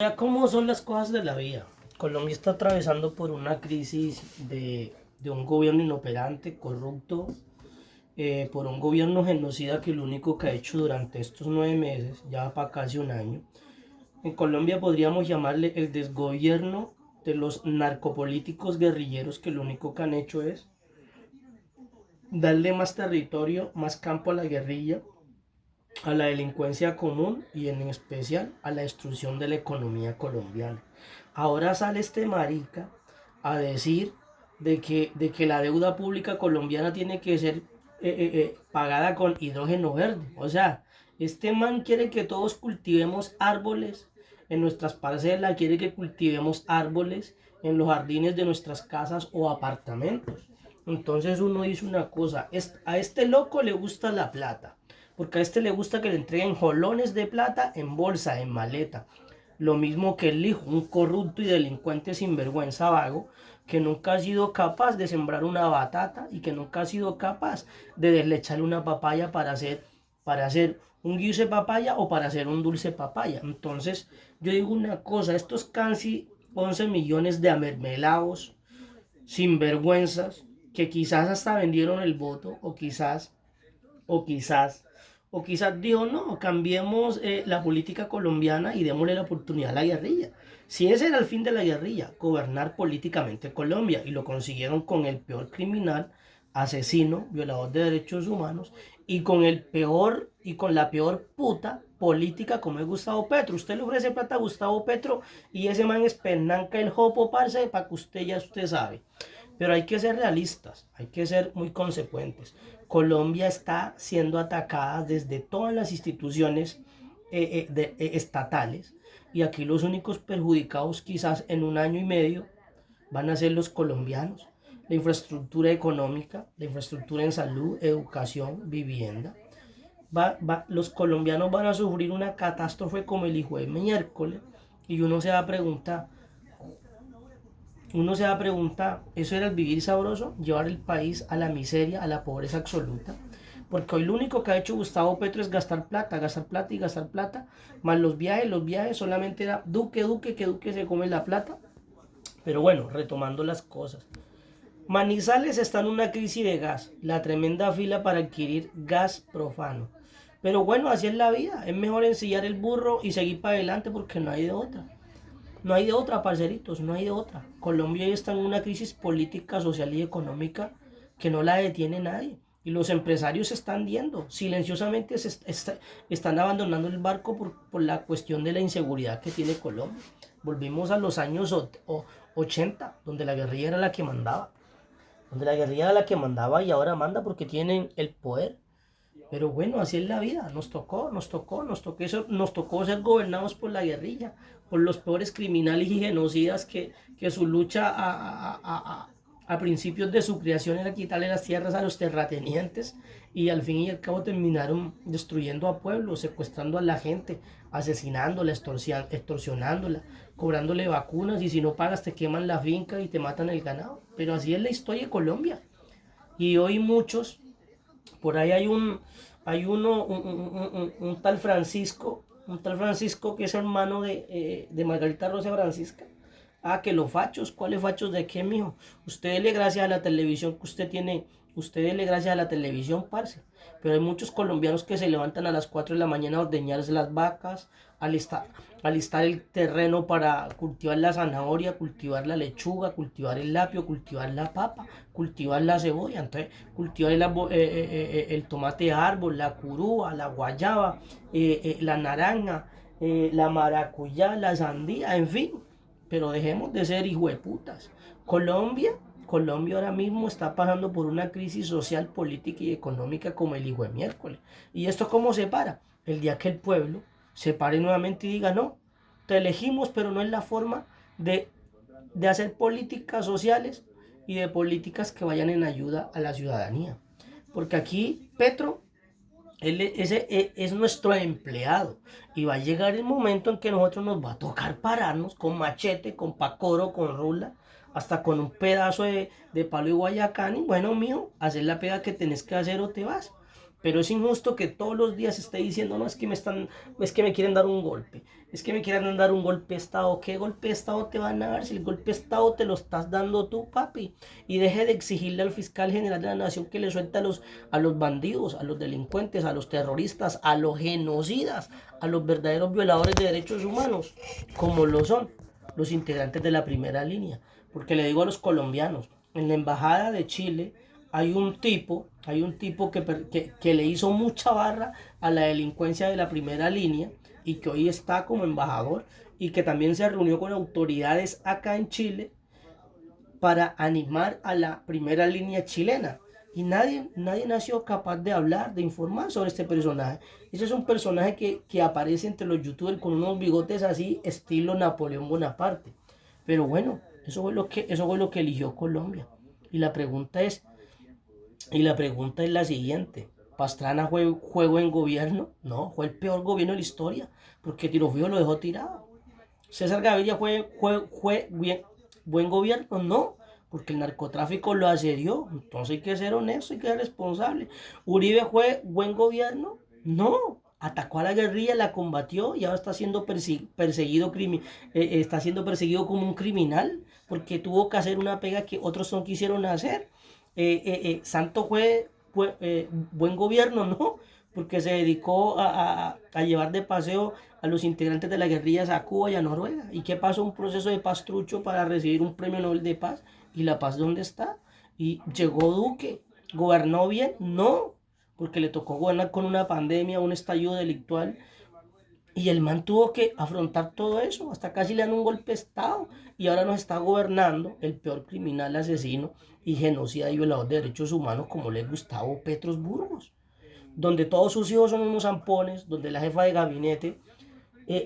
Ya cómo son las cosas de la vida. Colombia está atravesando por una crisis de un gobierno inoperante, corrupto, por un gobierno genocida que lo único que ha hecho durante estos 9 meses, ya va para casi un año. En Colombia podríamos llamarle el desgobierno de los narcopolíticos guerrilleros que lo único que han hecho es darle más territorio, más campo a la guerrilla, a la delincuencia común y en especial a la destrucción de la economía colombiana. Ahora sale este marica a decir de que la deuda pública colombiana tiene que ser pagada con hidrógeno verde. O sea, este man quiere que todos cultivemos árboles en nuestras parcelas, quiere que cultivemos árboles en los jardines de nuestras casas o apartamentos. Entonces uno dice una cosa, a este loco le gusta la plata, porque a este le gusta que le entreguen jolones de plata en bolsa, en maleta. Lo mismo que el hijo, un corrupto y delincuente sinvergüenza vago, que nunca ha sido capaz de sembrar una batata y que nunca ha sido capaz de deslecharle una papaya para hacer un guiso de papaya o para hacer un dulce papaya. Entonces, yo digo una cosa, estos casi 11 millones de amermelados, sinvergüenzas, que quizás hasta vendieron el voto, o quizás, o quizás dijo, no, cambiemos la política colombiana y démosle la oportunidad a la guerrilla. Si ese era el fin de la guerrilla, gobernar políticamente Colombia, y lo consiguieron con el peor criminal, asesino, violador de derechos humanos, y con la peor puta política como es Gustavo Petro. Usted le ofrece plata a Gustavo Petro y ese man es pernanca el jopo, parce, para que usted sabe. Pero hay que ser realistas, hay que ser muy consecuentes. Colombia está siendo atacada desde todas las instituciones estatales, y aquí los únicos perjudicados quizás en un año y medio van a ser los colombianos. La infraestructura económica, la infraestructura en salud, educación, vivienda. Los colombianos van a sufrir una catástrofe como el hijo de miércoles, y uno se va a preguntar, ¿eso era el vivir sabroso? Llevar el país a la miseria, a la pobreza absoluta. Porque hoy lo único que ha hecho Gustavo Petro es gastar plata y gastar plata. Más los viajes solamente era Duque, Duque, que Duque se come la plata. Pero bueno, retomando las cosas. Manizales está en una crisis de gas, la tremenda fila para adquirir gas profano. Pero bueno, así es la vida, es mejor ensillar el burro y seguir para adelante porque no hay de otra. No hay de otra, parceritos, no hay de otra. Colombia hoy está en una crisis política, social y económica que no la detiene nadie. Y los empresarios se están yendo, silenciosamente están abandonando el barco por la cuestión de la inseguridad que tiene Colombia. Volvimos a los años 80, donde la guerrilla era la que mandaba y ahora manda porque tienen el poder. Pero bueno, así es la vida. Nos tocó ser gobernados por la guerrilla, por los peores criminales y genocidas que su lucha a principios de su creación era quitarle las tierras a los terratenientes, y al fin y al cabo terminaron destruyendo a pueblos, secuestrando a la gente, asesinándola, extorsionándola, cobrándole vacunas, y si no pagas te queman la finca y te matan el ganado. Pero así es la historia de Colombia. Y hoy muchos, por ahí hay un tal Francisco que es hermano de Margarita Rosa Francisca. Ah, que los fachos, ¿cuáles fachos de qué, mijo? Usted dele gracias a la televisión que usted tiene, usted dele gracias a la televisión, parce. Pero hay muchos colombianos que se levantan a las 4 de la mañana a ordeñarse las vacas, alistar, alistar el terreno para cultivar la zanahoria, cultivar la lechuga, cultivar el apio, cultivar la papa, cultivar la cebolla. Entonces, cultivar el tomate de árbol, la curúa, la guayaba, la naranja, la maracuyá, la sandía, en fin. Pero dejemos de ser hijueputas. Colombia, Colombia ahora mismo está pasando por una crisis social, política y económica como el hijo de miércoles. ¿Y esto cómo se para? El día que el pueblo se pare nuevamente y diga, no, te elegimos, pero no es la forma de, de hacer políticas sociales y de políticas que vayan en ayuda a la ciudadanía. Porque aquí Petro, ese es nuestro empleado, y va a llegar el momento en que nosotros nos va a tocar pararnos con machete, con pacoro, con rula, hasta con un pedazo de palo de guayacán, y bueno, mijo, hacer la pega que tenés que hacer o te vas. Pero es injusto que todos los días esté diciendo, no, es que me quieren dar un golpe, es que me quieren dar un golpe de Estado. ¿Qué golpe de Estado te van a dar? Si el golpe de Estado te lo estás dando tú, papi. Y deje de exigirle al fiscal general de la nación que le suelte a los bandidos, a los delincuentes, a los terroristas, a los genocidas, a los verdaderos violadores de derechos humanos, como lo son los integrantes de la primera línea. Porque le digo a los colombianos, en la embajada de Chile hay un tipo que le hizo mucha barra a la delincuencia de la primera línea y que hoy está como embajador y que también se reunió con autoridades acá en Chile para animar a la primera línea chilena. Y nadie ha sido capaz de hablar, de informar sobre este personaje. Ese es un personaje que aparece entre los youtubers con unos bigotes así, estilo Napoleón Bonaparte. Pero bueno, eso fue lo que eligió Colombia. Y la pregunta es, y la pregunta es la siguiente. ¿Pastrana fue juego en gobierno? No, fue el peor gobierno de la historia, porque Tirofeo lo dejó tirado. César Gaviria fue bien, buen gobierno, no, porque el narcotráfico lo asedió. Entonces hay que ser honesto, hay que ser responsable. Uribe fue buen gobierno, no. Atacó a la guerrilla, la combatió y ahora está siendo perseguido, está siendo perseguido como un criminal porque tuvo que hacer una pega que otros no quisieron hacer. Santo fue buen gobierno, ¿no? Porque se dedicó a llevar de paseo a los integrantes de las guerrillas a Cuba y a Noruega. ¿Y qué pasó? Un proceso de paz trucho para recibir un premio Nobel de Paz. ¿Y la paz dónde está? Y llegó Duque. ¿Gobernó bien? No, porque le tocó gobernar con una pandemia, un estallido delictual. Y el man tuvo que afrontar todo eso, hasta casi le dan un golpe de Estado. Y ahora nos está gobernando el peor criminal, asesino y genocida y violador de derechos humanos como le Gustavo Petros Burgos, donde todos sus hijos son unos zampones, donde la jefa de gabinete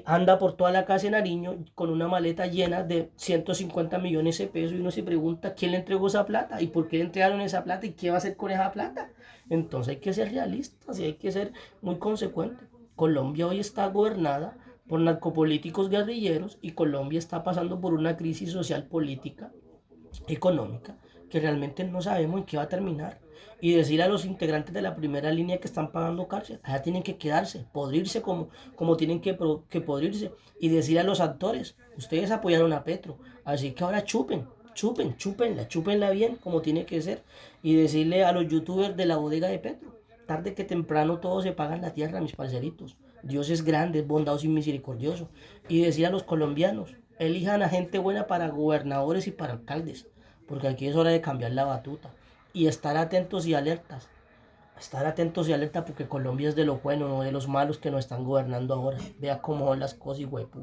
anda por toda la casa de Nariño con una maleta llena de 150 millones de pesos y uno se pregunta quién le entregó esa plata y por qué le entregaron esa plata y qué va a hacer con esa plata. Entonces hay que ser realistas y hay que ser muy consecuentes. Colombia hoy está gobernada por narcopolíticos guerrilleros y Colombia está pasando por una crisis social política económica que realmente no sabemos en qué va a terminar. Y decir a los integrantes de la primera línea que están pagando cárcel, allá tienen que quedarse, podrirse como tienen que podrirse. Y decir a los actores, ustedes apoyaron a Petro, así que ahora chúpenla bien como tiene que ser. Y decirle a los youtubers de la bodega de Petro, tarde que temprano todos se pagan la tierra, mis parceritos. Dios es grande, es bondadoso y misericordioso. Y decir a los colombianos, elijan a gente buena para gobernadores y para alcaldes, porque aquí es hora de cambiar la batuta y estar atentos y alertas. Estar atentos y alerta porque Colombia es de los buenos, no de los malos que nos están gobernando ahora. Vea cómo son las cosas y huepu.